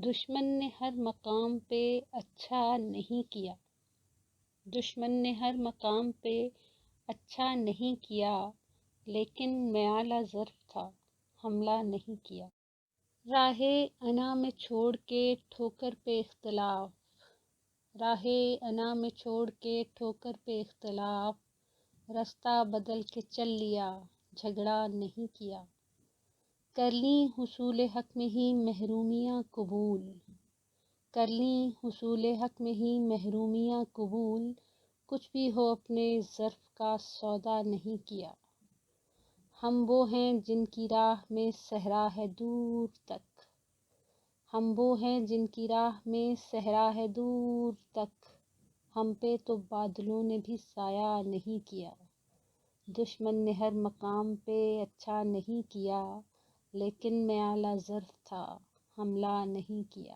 دشمن نے ہر مقام پہ اچھا نہیں کیا، دشمن نے ہر مقام پہ اچھا نہیں کیا، لیکن میالہ ظرف تھا، حملہ نہیں کیا۔ راہ انا میں چھوڑ کے ٹھوکر پہ اختلاف، راہ انا میں چھوڑ کے ٹھوکر پہ اختلاف، رستہ بدل کے چل لیا، جھگڑا نہیں کیا۔ کر لیں حصول حق میں ہی محرومیاں قبول، کر لیں حصول حق میں ہی محرومیاں قبول، کچھ بھی ہو اپنے ظرف کا سودا نہیں کیا۔ ہم وہ ہیں جن کی راہ میں صحرا ہے دور تک، ہم وہ ہیں جن کی راہ میں صحرا ہے دور تک، ہم پہ تو بادلوں نے بھی سایہ نہیں کیا۔ دشمن نے ہر مقام پہ اچھا نہیں کیا، لیکن میالہ ظرف تھا، حملہ نہیں کیا۔